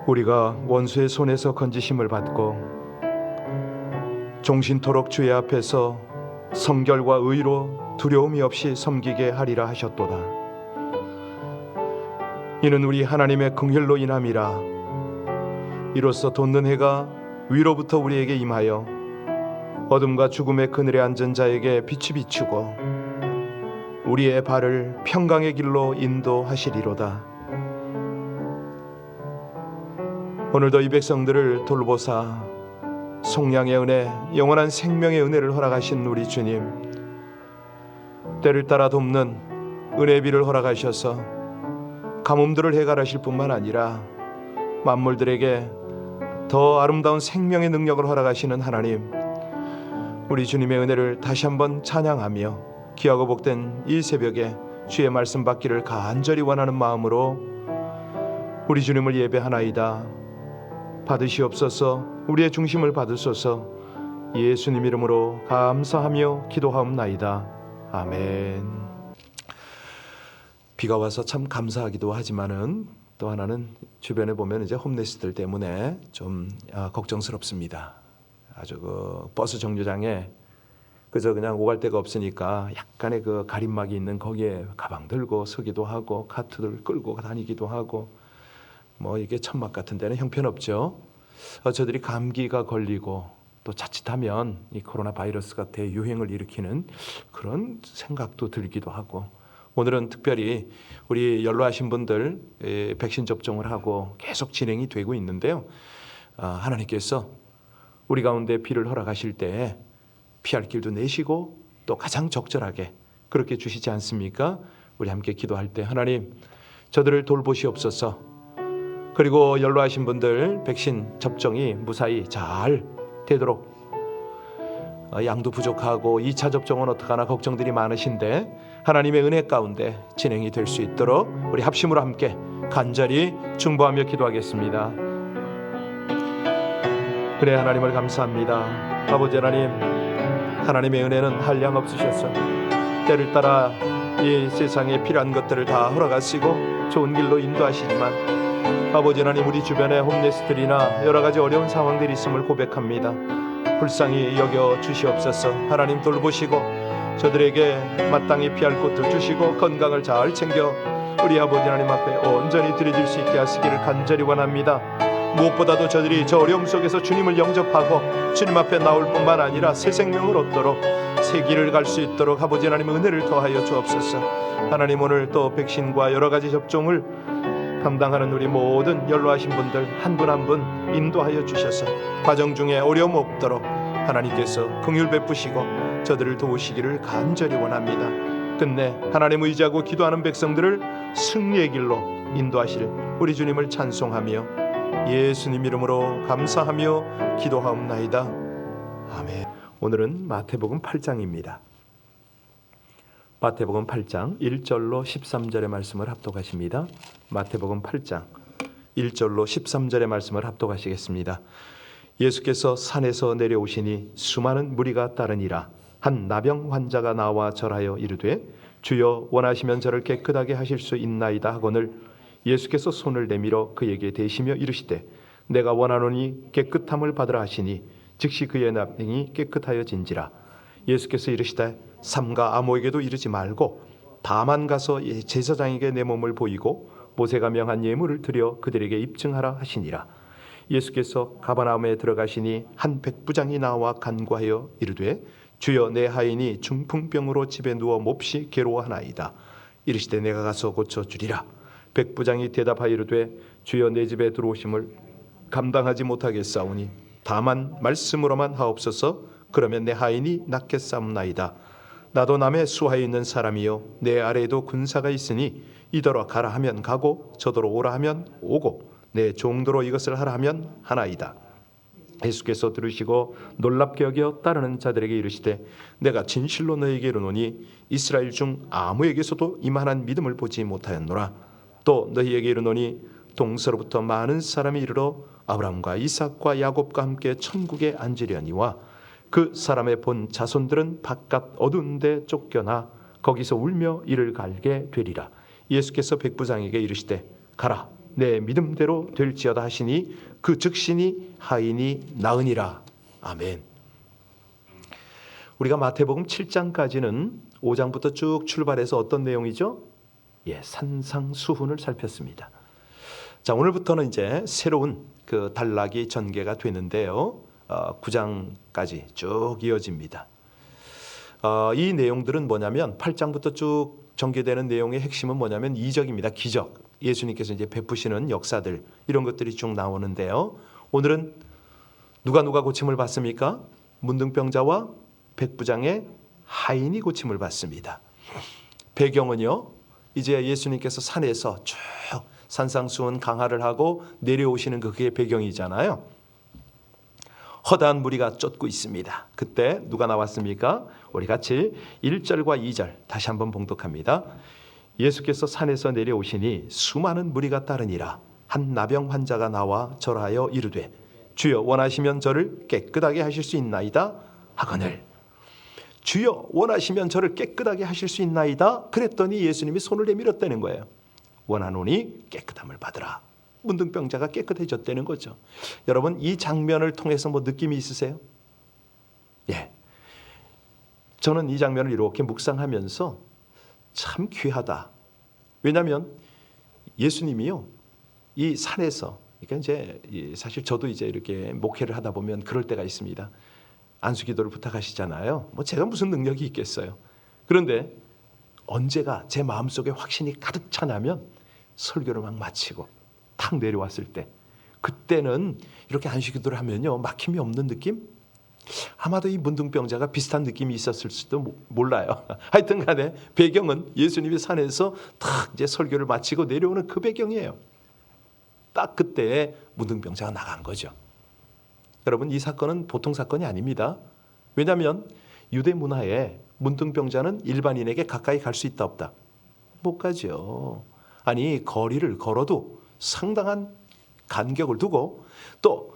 우리가 원수의 손에서 건지심을 받고 종신토록 주의 앞에서 성결과 의로 두려움이 없이 섬기게 하리라 하셨도다. 이는 우리 하나님의 긍휼로 인함이라. 이로써 돋는 해가 위로부터 우리에게 임하여 어둠과 죽음의 그늘에 앉은 자에게 빛이 비추고 우리의 발을 평강의 길로 인도하시리로다. 오늘도 이 백성들을 돌보사 속량의 은혜, 영원한 생명의 은혜를 허락하신 우리 주님, 때를 따라 돕는 은혜의 비를 허락하셔서 가뭄들을 해결하실 뿐만 아니라 만물들에게 더 아름다운 생명의 능력을 허락하시는 하나님, 우리 주님의 은혜를 다시 한번 찬양하며 귀하고 복된 이 새벽에 주의 말씀 받기를 간절히 원하는 마음으로 우리 주님을 예배하나이다. 받으시옵소서. 우리의 중심을 받으소서. 예수님 이름으로 감사하며 기도하옵나이다. 아멘. 비가 와서 참 감사하기도 하지만은 또 하나는 주변에 보면 이제 홈레스들 때문에 좀 걱정스럽습니다. 아주 그 버스 정류장에 그저 그냥 오갈 데가 없으니까 약간의 그 가림막이 있는 거기에 가방 들고 서기도 하고 카트를 끌고 다니기도 하고 뭐 이게 천막 같은 데는 형편없죠. 저들이 감기가 걸리고 또 자칫하면 이 코로나 바이러스가 대유행을 일으키는 그런 생각도 들기도 하고, 오늘은 특별히 우리 연로하신 분들 백신 접종을 하고 계속 진행이 되고 있는데요. 하나님께서 우리 가운데 비를 허락하실 때 피할 길도 내시고 또 가장 적절하게 그렇게 주시지 않습니까? 우리 함께 기도할 때 하나님 저들을 돌보시옵소서. 그리고 연로하신 분들 백신 접종이 무사히 잘 되도록, 양도 부족하고 2차 접종은 어떡하나 걱정들이 많으신데 하나님의 은혜 가운데 진행이 될 수 있도록 우리 합심으로 함께 간절히 중보하며 기도하겠습니다. 그래, 하나님을 감사합니다. 아버지 하나님, 하나님의 은혜는 한량 없으셔서 때를 따라 이 세상에 필요한 것들을 다 허락하시고 좋은 길로 인도하시지만 아버지 하나님, 우리 주변에 홈레스들이나 여러 가지 어려운 상황들이 있음을 고백합니다. 불쌍히 여겨 주시옵소서. 하나님 돌보시고 저들에게 마땅히 피할 곳도 주시고 건강을 잘 챙겨 우리 아버지 하나님 앞에 온전히 드려질 수 있게 하시기를 간절히 원합니다. 무엇보다도 저들이 저 어려움 속에서 주님을 영접하고 주님 앞에 나올 뿐만 아니라 새 생명을 얻도록 새 길을 갈 수 있도록 아버지 하나님 은혜를 더하여 주옵소서. 하나님, 오늘 또 백신과 여러 가지 접종을 감당하는 우리 모든 연로하신 분들 한 분 한 분 인도하여 주셔서 과정 중에 어려움 없도록 하나님께서 긍휼 베푸시고 저들을 도우시기를 간절히 원합니다. 끝내 하나님 의지하고 기도하는 백성들을 승리의 길로 인도하실 우리 주님을 찬송하며 예수님 이름으로 감사하며 기도하옵나이다. 아멘. 오늘은 마태복음 8장입니다. 마태복음 8장 1절로 13절의 말씀을 합독하십니다. 마태복음 8장 1절로 13절의 말씀을 합독하시겠습니다. 예수께서 산에서 내려오시니 수많은 무리가 따르니라. 한 나병 환자가 나와 절하여 이르되 주여 원하시면 저를 깨끗하게 하실 수 있나이다 하거늘 예수께서 손을 내밀어 그에게 대시며 이르시되 내가 원하노니 깨끗함을 받으라 하시니 즉시 그의 나병이 깨끗하여진지라. 예수께서 이르시되 삼가 아무에게도 이르지 말고 다만 가서 제사장에게 내 몸을 보이고 모세가 명한 예물을 드려 그들에게 입증하라 하시니라. 예수께서 가버나움에 들어가시니 한 백부장이 나와 간구하여 이르되 주여 내 하인이 중풍병으로 집에 누워 몹시 괴로워하나이다. 이르시되 내가 가서 고쳐주리라. 백부장이 대답하여 이르되 주여 내 집에 들어오심을 감당하지 못하겠사오니 다만 말씀으로만 하옵소서. 그러면 내 하인이 낫겠사옵나이다. 나도 남의 수하에 있는 사람이요 내 아래에도 군사가 있으니 이더러 가라 하면 가고 저더러 오라 하면 오고 내 종도로 이것을 하라 하면 하나이다. 예수께서 들으시고 놀랍게 여겨 따르는 자들에게 이르시되 내가 진실로 너희에게 이르노니 이스라엘 중 아무에게서도 이만한 믿음을 보지 못하였노라. 또 너희에게 이르노니 동서로부터 많은 사람이 이르러 아브라함과 이삭과 야곱과 함께 천국에 앉으려니와 그 사람의 본 자손들은 바깥 어두운 데 쫓겨나 거기서 울며 이를 갈게 되리라. 예수께서 백부장에게 이르시되 가라 내 믿음대로 될지어다 하시니 그 즉신이 하인이 나으니라. 아멘. 우리가 마태복음 7장까지는 5장부터 쭉 출발해서 어떤 내용이죠? 산상수훈을 살폈습니다. 자, 오늘부터는 이제 새로운 그 단락이 전개가 되는데요. 9장까지 쭉 이어집니다. 이 내용들은 뭐냐면 8장부터 쭉 전개되는 내용의 핵심은 뭐냐면 이적입니다. 기적. 예수님께서 이제 베푸시는 역사들, 이런 것들이 쭉 나오는데요. 오늘은 누가 고침을 받습니까? 문둥병자와 백부장의 하인이 고침을 받습니다. 배경은요, 이제 예수님께서 산에서 쭉 산상수훈 강화를 하고 내려오시는 그게 배경이잖아요. 허다한 무리가 쫓고 있습니다. 그때 누가 나왔습니까? 우리 같이 1절과 2절 다시 한번 봉독합니다. 예수께서 산에서 내려오시니 수많은 무리가 따르니라. 한 나병 환자가 나와 절하여 이르되 주여 원하시면 저를 깨끗하게 하실 수 있나이다 하거늘. 주여 원하시면 저를 깨끗하게 하실 수 있나이다 그랬더니 예수님이 손을 내밀었다는 거예요. 원하노니 깨끗함을 받으라. 문둥병자가 깨끗해졌다는 거죠. 여러분, 이 장면을 통해서 뭐 느낌이 있으세요? 저는 이 장면을 이렇게 묵상하면서 참 귀하다. 왜냐하면 예수님이요, 이 산에서, 그러니까 이제 사실 저도 이제 이렇게 목회를 하다 보면 그럴 때가 있습니다. 안수기도를 부탁하시잖아요. 뭐 제가 무슨 능력이 있겠어요. 그런데 언제가 제 마음속에 확신이 가득 차냐면 설교를 막 마치고 탁 내려왔을 때, 그때는 이렇게 안수기도를 하면요 막힘이 없는 느낌? 아마도 이 문둥병자가 비슷한 느낌이 있었을 수도 몰라요. 하여튼 간에 배경은 예수님이 산에서 탁 이제 설교를 마치고 내려오는 그 배경이에요. 딱 그때 문둥병자가 나간 거죠. 여러분, 이 사건은 보통 사건이 아닙니다. 왜냐하면 유대 문화에 문둥병자는 일반인에게 가까이 갈 수 있다 없다? 못 가죠. 아니, 거리를 걸어도 상당한 간격을 두고 또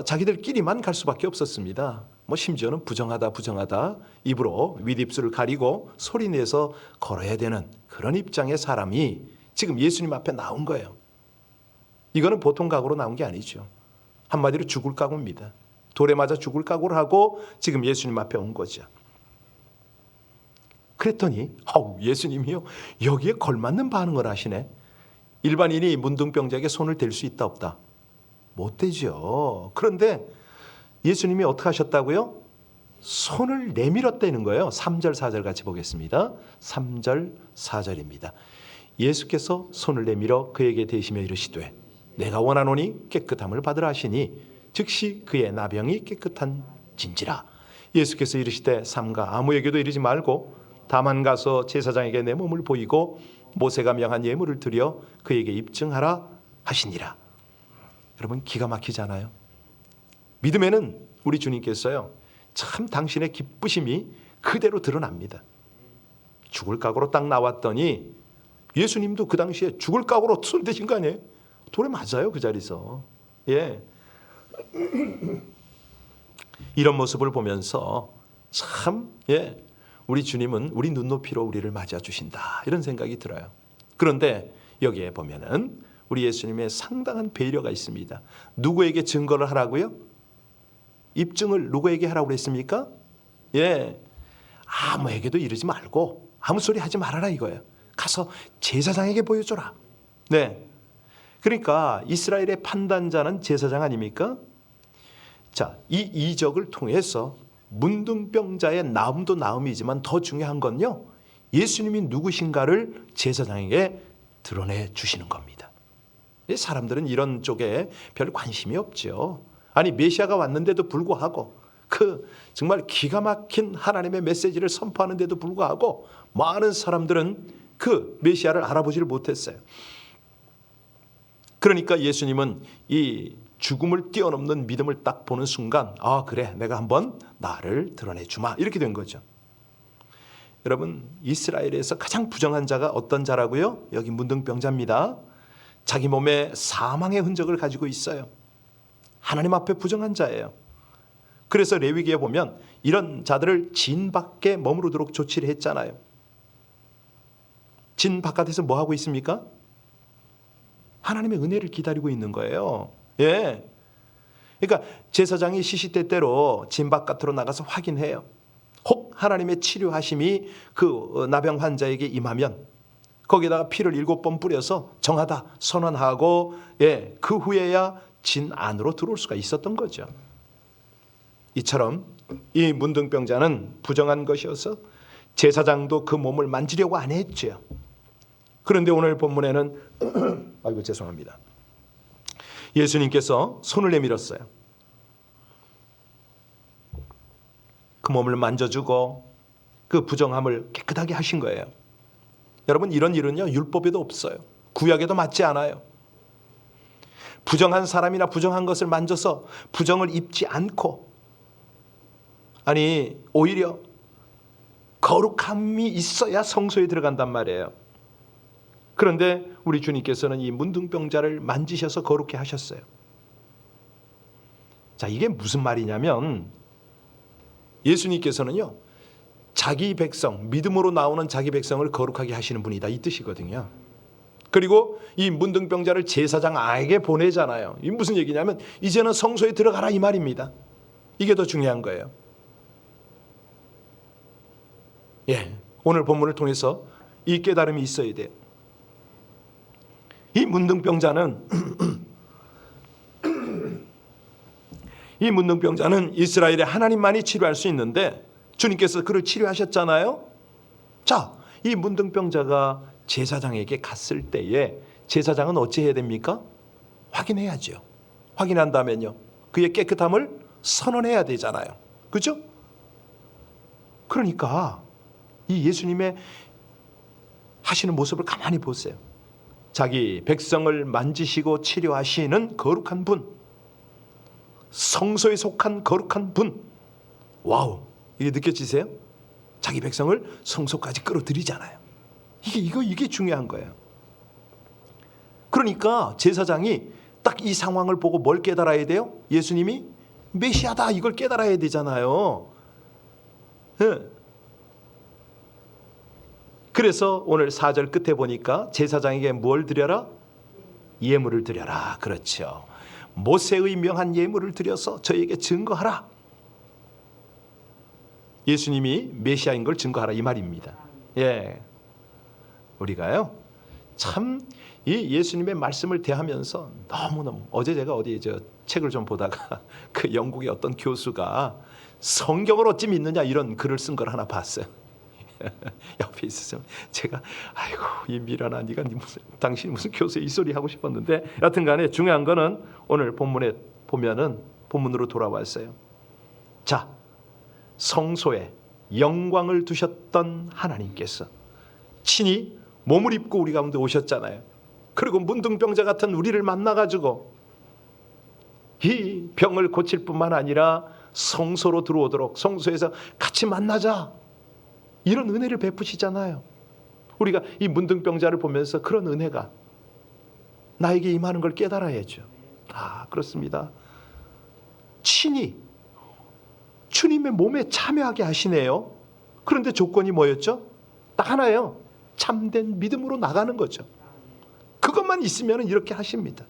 자기들끼리만 갈 수밖에 없었습니다. 뭐 심지어는 부정하다 입으로 윗입술을 가리고 소리내서 걸어야 되는 그런 입장의 사람이 지금 예수님 앞에 나온 거예요. 이거는 보통 각오로 나온 게 아니죠. 한마디로 죽을 각오입니다. 돌에 맞아 죽을 각오를 하고 지금 예수님 앞에 온 거죠. 그랬더니 예수님이요, 여기에 걸맞는 반응을 하시네. 일반인이 문둥병자에게 손을 댈 수 있다 없다? 못 대죠. 그런데 예수님이 어떻게 하셨다고요? 손을 내밀었다는 거예요. 3절 4절 같이 보겠습니다. 3절 4절입니다. 예수께서 손을 내밀어 그에게 대시며 이르시되 내가 원하노니 깨끗함을 받으라 하시니 즉시 그의 나병이 깨끗한 진지라. 예수께서 이르시되 삼가 아무에게도 이르지 말고 다만 가서 제사장에게 내 몸을 보이고 모세가 명한 예물을 드려 그에게 입증하라 하시니라. 여러분, 기가 막히잖아요. 믿음에는 우리 주님께서요 참 당신의 기쁘심이 그대로 드러납니다. 죽을 각오로 딱 나왔더니 예수님도 그 당시에 죽을 각오로 손 대신 거 아니에요? 돌에 맞아요, 그 자리에서. 이런 모습을 보면서 참 우리 주님은 우리 눈높이로 우리를 맞아주신다, 이런 생각이 들어요. 그런데 여기에 보면은 우리 예수님의 상당한 배려가 있습니다. 누구에게 증거를 하라고요? 입증을 누구에게 하라고 그랬습니까? 아무에게도 이르지 말고 아무 소리 하지 말아라 이거예요. 가서 제사장에게 보여줘라. 그러니까 이스라엘의 판단자는 제사장 아닙니까? 자, 이 이적을 통해서 문둥병자의 나음도 나음이지만 더 중요한 건요, 예수님이 누구신가를 제사장에게 드러내 주시는 겁니다. 사람들은 이런 쪽에 별 관심이 없죠. 아니, 메시아가 왔는데도 불구하고 그 정말 기가 막힌 하나님의 메시지를 선포하는데도 불구하고 많은 사람들은 그 메시아를 알아보지를 못했어요. 그러니까 예수님은 이 죽음을 뛰어넘는 믿음을 딱 보는 순간, 그래, 내가 한번 나를 드러내 주마, 이렇게 된 거죠. 여러분, 이스라엘에서 가장 부정한 자가 어떤 자라고요? 여기 문둥병자입니다. 자기 몸에 사망의 흔적을 가지고 있어요. 하나님 앞에 부정한 자예요. 그래서 레위기에 보면 이런 자들을 진 밖에 머무르도록 조치를 했잖아요. 진 바깥에서 뭐 하고 있습니까? 하나님의 은혜를 기다리고 있는 거예요. 예. 그러니까 제사장이 시시때때로 진 바깥으로 나가서 확인해요. 혹 하나님의 치료하심이 그 나병 환자에게 임하면 거기다가 피를 7번 뿌려서 정하다 선언하고, 예, 그 후에야 진 안으로 들어올 수가 있었던 거죠. 이처럼 이 문둥병자는 부정한 것이어서 제사장도 그 몸을 만지려고 안 했죠. 그런데 오늘 본문에는 아이고 죄송합니다. 예수님께서 손을 내밀었어요. 그 몸을 만져주고 그 부정함을 깨끗하게 하신 거예요. 여러분, 이런 일은요 율법에도 없어요. 구약에도 맞지 않아요. 부정한 사람이나 부정한 것을 만져서 부정을 입지 않고, 아니 오히려 거룩함이 있어야 성소에 들어간단 말이에요. 그런데 우리 주님께서는 이 문둥병자를 만지셔서 거룩해 하셨어요. 자, 이게 무슨 말이냐면 예수님께서는요 자기 백성, 믿음으로 나오는 자기 백성을 거룩하게 하시는 분이다, 이 뜻이거든요. 그리고 이 문둥병자를 제사장에게 보내잖아요. 이게 무슨 얘기냐면 이제는 성소에 들어가라, 이 말입니다. 이게 더 중요한 거예요. 예, 오늘 본문을 통해서 이 깨달음이 있어야 돼요. 이 문둥병자는 이 문둥병자는 이스라엘의 하나님만이 치료할 수 있는데 주님께서 그를 치료하셨잖아요. 자, 이 문둥병자가 제사장에게 갔을 때에 제사장은 어찌 해야 됩니까? 확인해야죠. 확인한다면요 그의 깨끗함을 선언해야 되잖아요. 그렇죠? 그러니까 이 예수님의 하시는 모습을 가만히 보세요. 자기 백성을 만지시고 치료하시는 거룩한 분, 성소에 속한 거룩한 분. 와우, 이게 느껴지세요? 자기 백성을 성소까지 끌어들이잖아요. 이게 중요한 거예요. 그러니까 제사장이 딱 이 상황을 보고 뭘 깨달아야 돼요? 예수님이 메시아다, 이걸 깨달아야 되잖아요. 네. 그래서 오늘 4절 끝에 보니까 제사장에게 뭘 드려라? 예물을 드려라. 그렇죠. 모세의 명한 예물을 드려서 저에게 증거하라. 예수님이 메시아인 걸 증거하라, 이 말입니다. 예, 우리가요 참 이 예수님의 말씀을 대하면서 너무너무, 어제 제가 어디 책을 좀 보다가 그 영국의 어떤 교수가 성경을 어찌 믿느냐 이런 글을 쓴 걸 하나 봤어요. 옆에 있었으면 제가 아이고 이 미련아, 네가 당신이 무슨 교수의 이 소리 하고 싶었는데, 여튼간에 중요한 거는 오늘 본문에 보면은 본문으로 돌아왔어요. 자, 성소에 영광을 두셨던 하나님께서 친히 몸을 입고 우리 가운데 오셨잖아요. 그리고 문둥병자 같은 우리를 만나가지고 이 병을 고칠 뿐만 아니라 성소로 들어오도록, 성소에서 같이 만나자, 이런 은혜를 베푸시잖아요. 우리가 이 문둥병자를 보면서 그런 은혜가 나에게 임하는 걸 깨달아야죠. 아, 그렇습니다. 친히 주님의 몸에 참여하게 하시네요. 그런데 조건이 뭐였죠? 딱 하나예요. 참된 믿음으로 나가는 거죠. 그것만 있으면 이렇게 하십니다.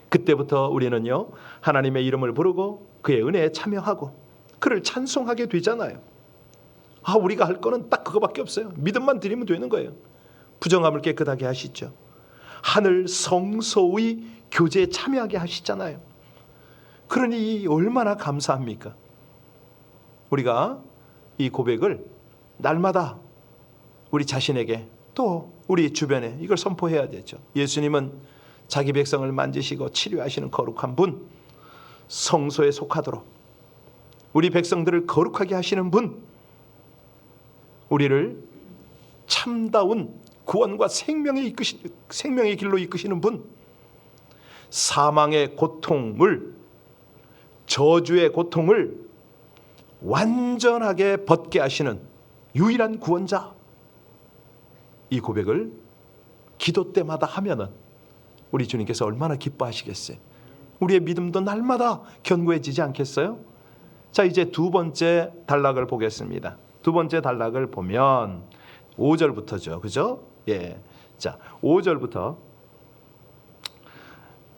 그때부터 우리는요 하나님의 이름을 부르고 그의 은혜에 참여하고 그를 찬송하게 되잖아요. 아, 우리가 할 거는 딱 그거밖에 없어요. 믿음만 드리면 되는 거예요. 부정함을 깨끗하게 하시죠. 하늘 성소의 교제에 참여하게 하시잖아요. 그러니 얼마나 감사합니까? 우리가 이 고백을 날마다 우리 자신에게 또 우리 주변에 이걸 선포해야 되죠. 예수님은 자기 백성을 만지시고 치료하시는 거룩한 분, 성소에 속하도록 우리 백성들을 거룩하게 하시는 분, 우리를 참다운 구원과 생명의 길로 이끄시는 분, 사망의 고통을, 저주의 고통을 완전하게 벗게 하시는 유일한 구원자. 이 고백을 기도 때마다 하면은 우리 주님께서 얼마나 기뻐하시겠어요. 우리의 믿음도 날마다 견고해지지 않겠어요? 자, 이제 두 번째 단락을 보겠습니다. 두 번째 단락을 보면 5절부터죠. 그죠? 예. 자, 5절부터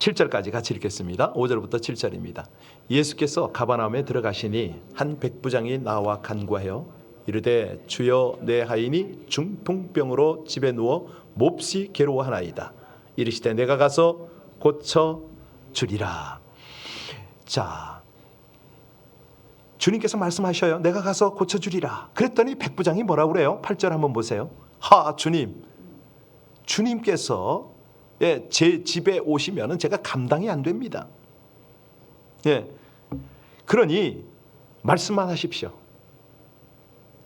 7절까지 같이 읽겠습니다. 5절부터 7절입니다. 예수께서 가버나움에 들어가시니 한 백부장이 나와 간구하여 이르되 주여 내 하인이 중풍병으로 집에 누워 몹시 괴로워하나이다. 이르시되 내가 가서 고쳐 주리라. 자, 주님께서 말씀하셔요. 내가 가서 고쳐 주리라. 그랬더니 백부장이 뭐라고 그래요? 8절 한번 보세요. 주님께서 제 집에 오시면은 제가 감당이 안 됩니다. 그러니 말씀만 하십시오.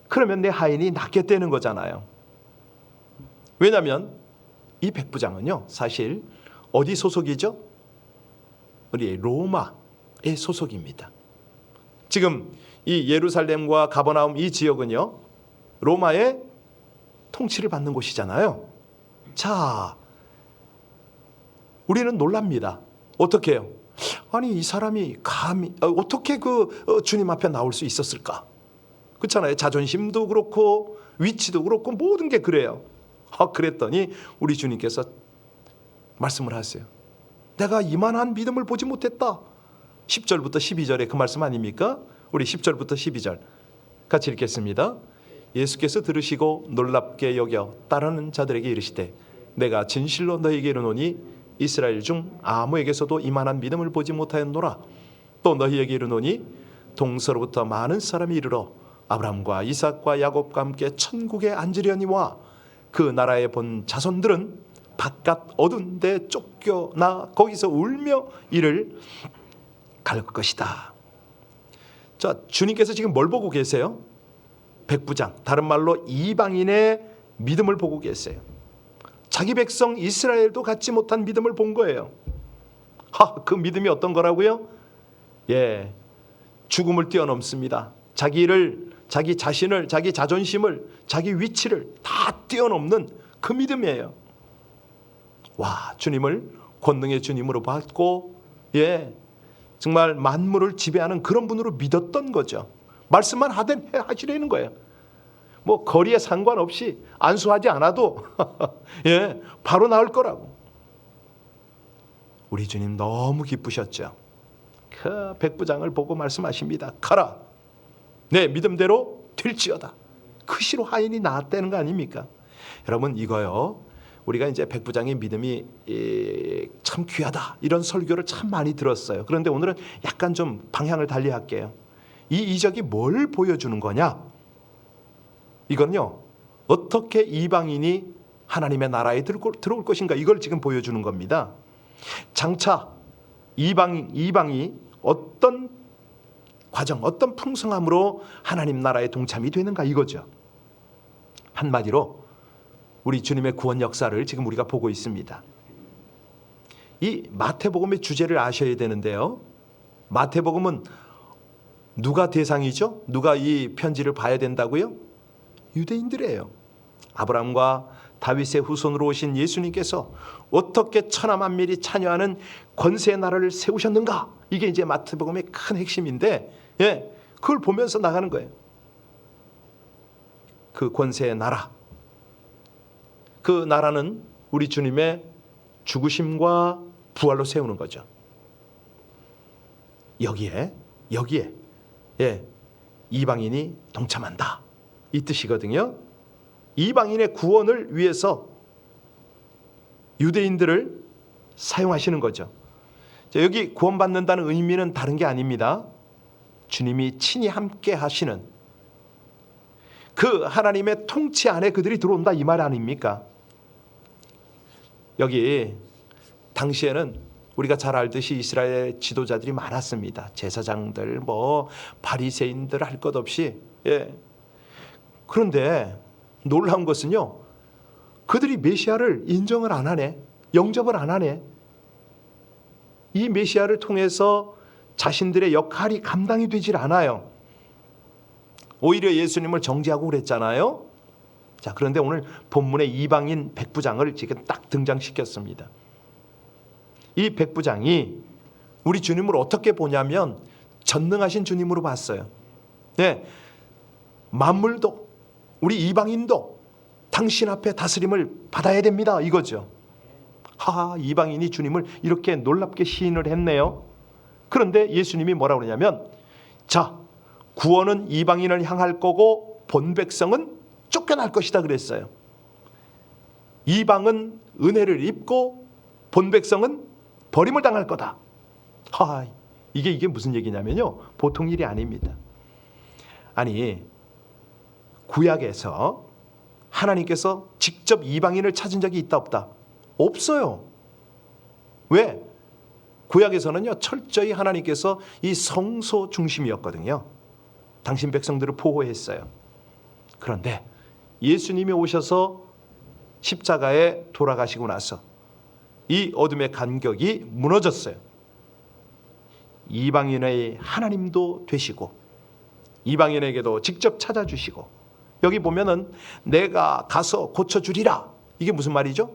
그러면 내 하인이 낫겠다는 거잖아요. 왜냐하면 이 백부장은요, 사실 어디 소속이죠? 우리 로마의 소속입니다. 지금 이 예루살렘과 가버나움 이 지역은요, 로마의 통치를 받는 곳이잖아요. 자, 우리는 놀랍니다. 어떻게 해요? 아니, 이 사람이 감히 어떻게 주님 앞에 나올 수 있었을까? 그렇잖아요. 자존심도 그렇고 위치도 그렇고 모든 게 그래요. 그랬더니 우리 주님께서 말씀을 하세요. 내가 이만한 믿음을 보지 못했다. 10절부터 12절에 그 말씀 아닙니까? 우리 10절부터 12절 같이 읽겠습니다. 예수께서 들으시고 놀랍게 여겨 따르는 자들에게 이르시되 내가 진실로 너희에게 이르노니 이스라엘 중 아무에게서도 이만한 믿음을 보지 못하였노라. 또 너희에게 이르노니 동서로부터 많은 사람이 이르러 아브라함과 이삭과 야곱과 함께 천국에 앉으려니와 그 나라에 본 자손들은 바깥 어두운 데 쫓겨나 거기서 울며 이를 갈 것이다. 자, 주님께서 지금 뭘 보고 계세요? 백부장, 다른 말로 이방인의 믿음을 보고 계세요. 자기 백성 이스라엘도 갖지 못한 믿음을 본 거예요. 그 믿음이 어떤 거라고요? 죽음을 뛰어넘습니다. 자기 자신을, 자기 자존심을, 자기 위치를 다 뛰어넘는 그 믿음이에요. 와, 주님을 권능의 주님으로 받고 정말 만물을 지배하는 그런 분으로 믿었던 거죠. 말씀만 하시려는 거예요. 뭐 거리에 상관없이 안수하지 않아도 바로 나올 거라고. 우리 주님 너무 기쁘셨죠. 그 백부장을 보고 말씀하십니다. 가라, 내 믿음대로 될지어다. 그 시로 하인이 나았다는 거 아닙니까? 여러분, 이거요, 우리가 이제 백부장의 믿음이 참 귀하다 이런 설교를 참 많이 들었어요. 그런데 오늘은 약간 좀 방향을 달리 할게요. 이 이적이 뭘 보여주는 거냐? 이건요, 어떻게 이방인이 하나님의 나라에 들어올 것인가, 이걸 지금 보여주는 겁니다. 장차 이방이 어떤 과정, 어떤 풍성함으로 하나님 나라에 동참이 되는가, 이거죠. 한마디로 우리 주님의 구원 역사를 지금 우리가 보고 있습니다. 이 마태복음의 주제를 아셔야 되는데요, 마태복음은 누가 대상이죠? 누가 이 편지를 봐야 된다고요? 유대인들이에요. 아브라함과 다윗의 후손으로 오신 예수님께서 어떻게 천하만민이 찬양하는 권세의 나라를 세우셨는가, 이게 이제 마태복음의 큰 핵심인데, 그걸 보면서 나가는 거예요. 그 권세의 나라, 그 나라는 우리 주님의 죽으심과 부활로 세우는 거죠. 여기에 이방인이 동참한다, 이 뜻이거든요. 이방인의 구원을 위해서 유대인들을 사용하시는 거죠. 자, 여기 구원받는다는 의미는 다른 게 아닙니다. 주님이 친히 함께 하시는 그 하나님의 통치 안에 그들이 들어온다, 이 말 아닙니까? 여기 당시에는 우리가 잘 알듯이 이스라엘 지도자들이 많았습니다. 제사장들, 바리새인들 할 것 없이. 그런데 놀라운 것은요, 그들이 메시아를 인정을 안 하네, 영접을 안 하네. 이 메시아를 통해서 자신들의 역할이 감당이 되질 않아요. 오히려 예수님을 정죄하고 그랬잖아요. 자, 그런데 오늘 본문의 이방인 백부장을 지금 딱 등장시켰습니다. 이 백부장이 우리 주님을 어떻게 보냐면 전능하신 주님으로 봤어요. 만물도, 우리 이방인도 당신 앞에 다스림을 받아야 됩니다, 이거죠. 이방인이 주님을 이렇게 놀랍게 시인을 했네요. 그런데 예수님이 뭐라고 그러냐면, 자, 구원은 이방인을 향할 거고 본 백성은 쫓겨날 것이다 그랬어요. 이방은 은혜를 입고 본 백성은 버림을 당할 거다. 이게 무슨 얘기냐면요, 보통 일이 아닙니다. 아니, 구약에서 하나님께서 직접 이방인을 찾은 적이 있다 없다? 없어요. 왜? 구약에서는요, 철저히 하나님께서 이 성소 중심이었거든요. 당신 백성들을 보호했어요. 그런데 예수님이 오셔서 십자가에 돌아가시고 나서 이 어둠의 간격이 무너졌어요. 이방인의 하나님도 되시고 이방인에게도 직접 찾아주시고, 여기 보면은 내가 가서 고쳐주리라, 이게 무슨 말이죠?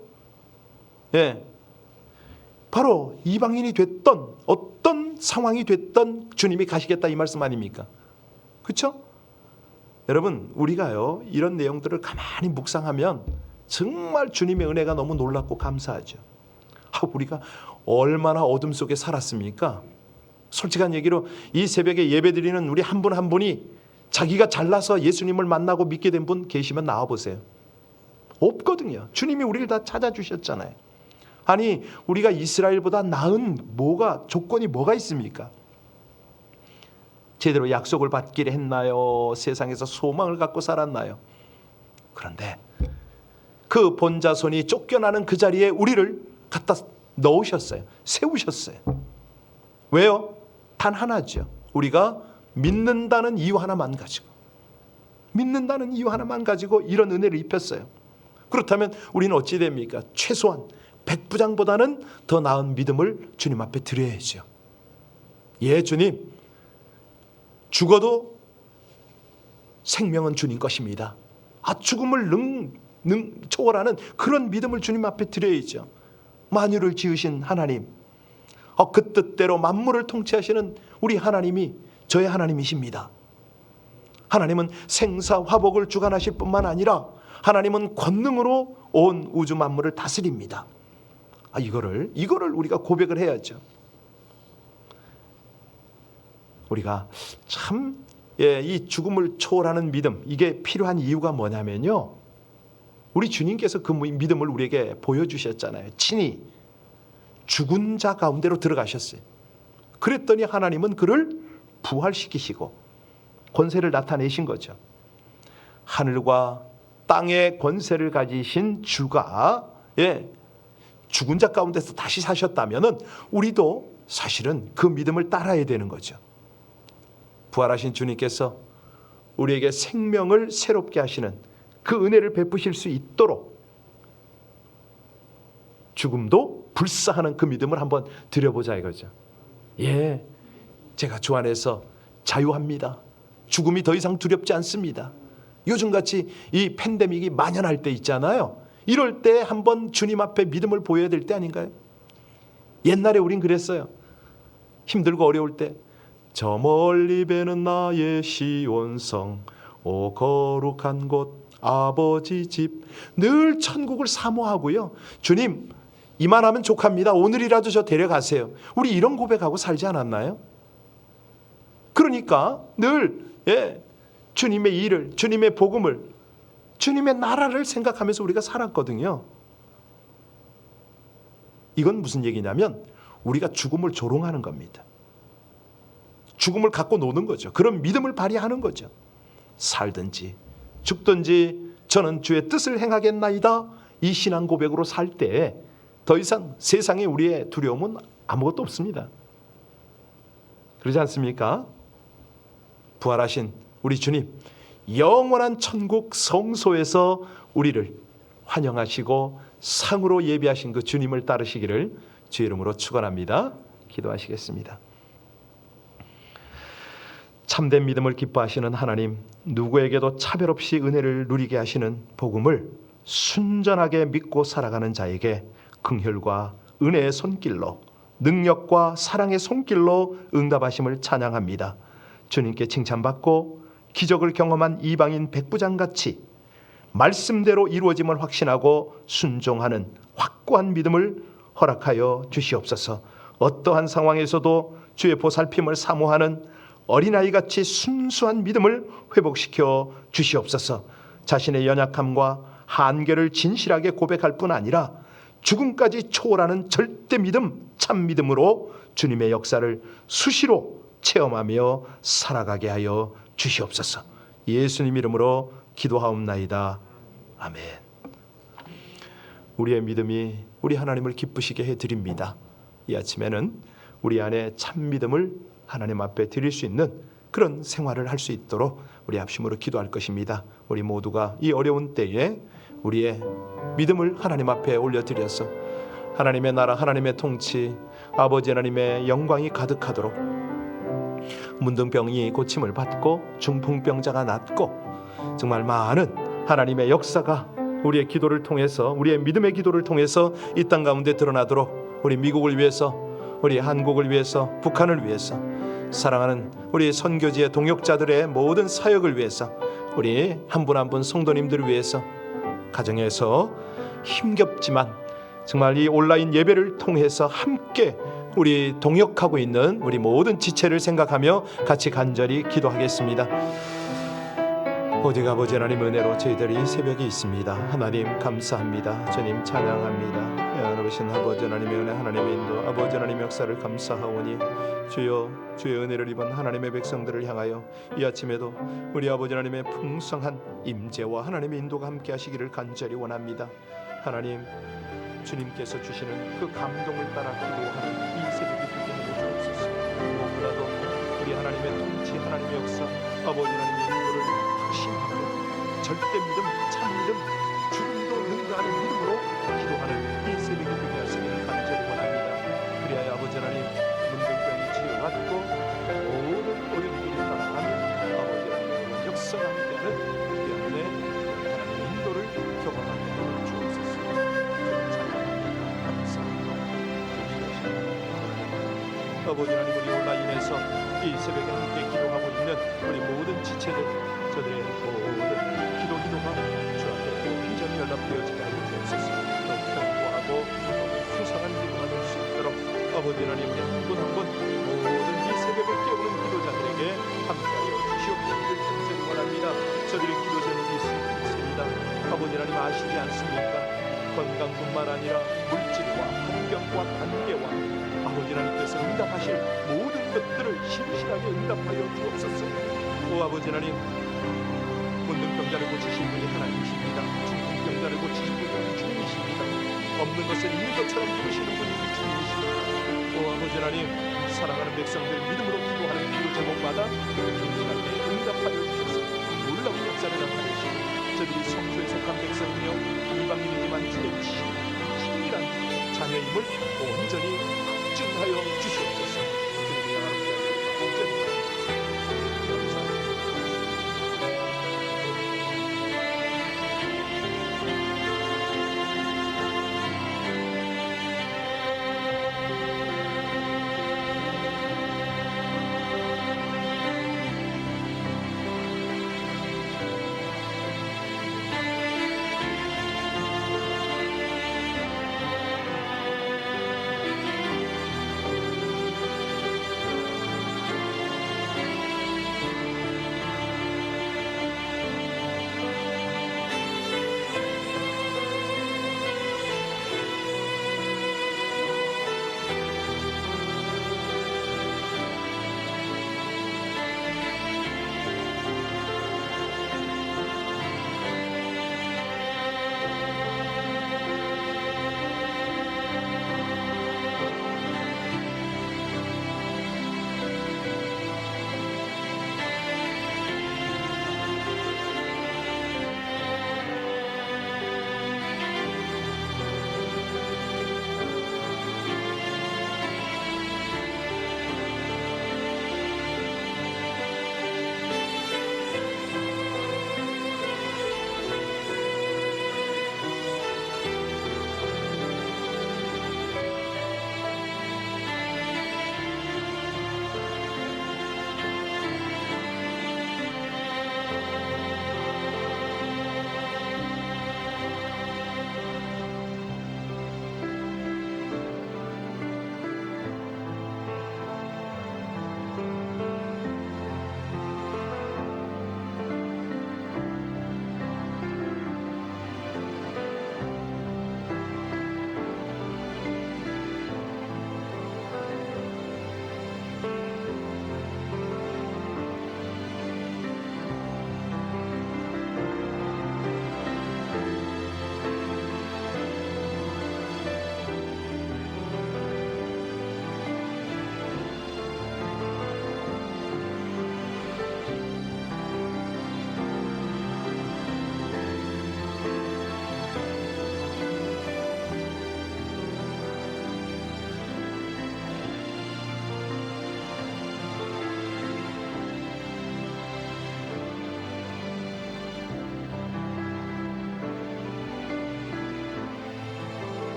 바로 이방인이 됐던 어떤 상황이 됐던 주님이 가시겠다 이 말씀 아닙니까? 그렇죠? 여러분, 우리가요 이런 내용들을 가만히 묵상하면 정말 주님의 은혜가 너무 놀랍고 감사하죠. 우리가 얼마나 어둠 속에 살았습니까? 솔직한 얘기로 이 새벽에 예배드리는 우리 한 분 한 분이 자기가 잘나서 예수님을 만나고 믿게 된 분 계시면 나와보세요. 없거든요. 주님이 우리를 다 찾아주셨잖아요. 아니, 우리가 이스라엘보다 나은 조건이 뭐가 있습니까? 제대로 약속을 받기를 했나요? 세상에서 소망을 갖고 살았나요? 그런데 그 본자손이 쫓겨나는 그 자리에 우리를 갖다 넣으셨어요. 세우셨어요. 왜요? 단 하나죠. 우리가 믿는다는 이유 하나만 가지고, 믿는다는 이유 하나만 가지고 이런 은혜를 입혔어요. 그렇다면 우리는 어찌 됩니까? 최소한 백부장보다는 더 나은 믿음을 주님 앞에 드려야죠. 예, 주님, 죽어도 생명은 주님 것입니다. 죽음을 초월하는 그런 믿음을 주님 앞에 드려야죠. 만유를 지으신 하나님, 그 뜻대로 만물을 통치하시는 우리 하나님이 저의 하나님이십니다. 하나님은 생사화복을 주관하실 뿐만 아니라 하나님은 권능으로 온 우주 만물을 다스립니다. 이거를 우리가 고백을 해야죠. 우리가 참 이 죽음을 초월하는 믿음, 이게 필요한 이유가 뭐냐면요, 우리 주님께서 그 믿음을 우리에게 보여주셨잖아요. 친히 죽은 자 가운데로 들어가셨어요. 그랬더니 하나님은 그를 부활시키시고 권세를 나타내신 거죠. 하늘과 땅의 권세를 가지신 주가 죽은 자 가운데서 다시 사셨다면은 우리도 사실은 그 믿음을 따라야 되는 거죠. 부활하신 주님께서 우리에게 생명을 새롭게 하시는 그 은혜를 베푸실 수 있도록 죽음도 불사하는 그 믿음을 한번 드려보자 이거죠. 제가 주 안에서 자유합니다. 죽음이 더 이상 두렵지 않습니다. 요즘같이 이 팬데믹이 만연할 때 있잖아요. 이럴 때 한번 주님 앞에 믿음을 보여야 될 때 아닌가요? 옛날에 우린 그랬어요. 힘들고 어려울 때, 저 멀리 배는 나의 시온성, 오 거룩한 곳 아버지 집, 늘 천국을 사모하고요. 주님, 이만하면 족합니다. 오늘이라도 저 데려가세요. 우리 이런 고백하고 살지 않았나요? 그러니까 늘 주님의 일을, 주님의 복음을, 주님의 나라를 생각하면서 우리가 살았거든요. 이건 무슨 얘기냐면 우리가 죽음을 조롱하는 겁니다. 죽음을 갖고 노는 거죠. 그런 믿음을 발휘하는 거죠. 살든지 죽든지 저는 주의 뜻을 행하겠나이다, 이 신앙 고백으로 살 때 더 이상 세상에 우리의 두려움은 아무것도 없습니다. 그러지 않습니까? 부활하신 우리 주님, 영원한 천국 성소에서 우리를 환영하시고 상으로 예비하신 그 주님을 따르시기를 주의 이름으로 축원합니다. 기도하시겠습니다. 참된 믿음을 기뻐하시는 하나님, 누구에게도 차별 없이 은혜를 누리게 하시는 복음을 순전하게 믿고 살아가는 자에게 긍휼과 은혜의 손길로, 능력과 사랑의 손길로 응답하심을 찬양합니다. 주님께 칭찬받고 기적을 경험한 이방인 백부장같이 말씀대로 이루어짐을 확신하고 순종하는 확고한 믿음을 허락하여 주시옵소서. 어떠한 상황에서도 주의 보살핌을 사모하는 어린아이같이 순수한 믿음을 회복시켜 주시옵소서. 자신의 연약함과 한계를 진실하게 고백할 뿐 아니라 죽음까지 초월하는 절대 믿음, 참 믿음으로 주님의 역사를 수시로 체험하며 살아가게 하여 주시옵소서. 예수님 이름으로 기도하옵나이다. 아멘. 우리의 믿음이 우리 하나님을 기쁘시게 해드립니다. 이 아침에는 우리 안에 참 믿음을 하나님 앞에 드릴 수 있는 그런 생활을 할 수 있도록 우리 합심으로 기도할 것입니다. 우리 모두가 이 어려운 때에 우리의 믿음을 하나님 앞에 올려드려서 하나님의 나라, 하나님의 통치, 아버지 하나님의 영광이 가득하도록 문둥병이 고침을 받고 중풍병자가 낫고 정말 많은 하나님의 역사가 우리의 기도를 통해서, 우리의 믿음의 기도를 통해서 이 땅 가운데 드러나도록 우리 미국을 위해서, 우리 한국을 위해서, 북한을 위해서, 사랑하는 우리 선교지의 동역자들의 모든 사역을 위해서, 우리 한 분 한 분 성도님들을 위해서, 가정에서 힘겹지만 정말 이 온라인 예배를 통해서 함께 우리 동역하고 있는 우리 모든 지체를 생각하며 같이 간절히 기도하겠습니다. 오직 아버지 하나님 은혜로 저희들이 이 새벽에 있습니다. 하나님 감사합니다. 주님 찬양합니다. 여러분 아버지 하나님의 은혜, 하나님의 인도, 아버지 하나님의 역사를 감사하오니 주여, 주의 은혜를 입은 하나님의 백성들을 향하여 이 아침에도 우리 아버지 하나님의 풍성한 임재와 하나님의 인도가 함께 하시기를 간절히 원합니다. 하나님, 주님께서 주시는 그 감동을 따라 기도하는 이 새벽이 되게 하여 주옵소서. 무엇보다도 우리 하나님의 통치, 하나님의 역사, 아버지 하나님의 인도를 확신하고 절대 믿음, 참 믿음, 죽음도 능가하는 믿음으로 기도하는 이 새벽이 되게 하시기를 간절히 원합니다. 그리하여 아버지 하나님, 문둥병이 치유받고 모든 어려움들이 따라가며 아버지 하나님의 역사가 함께하는 우리 안에 하나님의 인도를 경험하게 하여 주옵소서. 아버지 하나님, 우리 온라인에서 이 새벽에 함께 기도하고 있는 우리 모든 지체들, 저들의 모든 기도가 주 앞에 온전히 연락되어지게 하여 주옵소서. 평화하고 수상한 기도가 될 수 있도록 아버지 하나님, 우리 한 분 한 분 모든 이 새벽을 깨우는 기도자들에게 함께하여 주시옵기를 간절히 원합니다. 저들의 기도 제목이 있습니다. 아버지 하나님 아시지 않습니까? 건강뿐만 아니라 물질과 환경과 관계와 아버지 하나님께서 응답하실 모든 것들을 신실하게 응답하여 주옵소서. 오 아버지 하나님, 문둥병자를 고치신 분이 하나님이십니다. 중풍병자를 고치신 분이 주님이십니다. 없는 것을 있는 것처럼 부르시는 분이 주님이십니다. 오 아버지 하나님, 사랑하는 백성들 믿음으로 기도하는 기도 제목마다 신실하게 응답하여 주셔서 놀라운 역사를 나타내시고 저들이 성소에 속한 백성이며 이방인이지만 주의 친밀한 자녀임을 온전히 증하여 주시옵소서.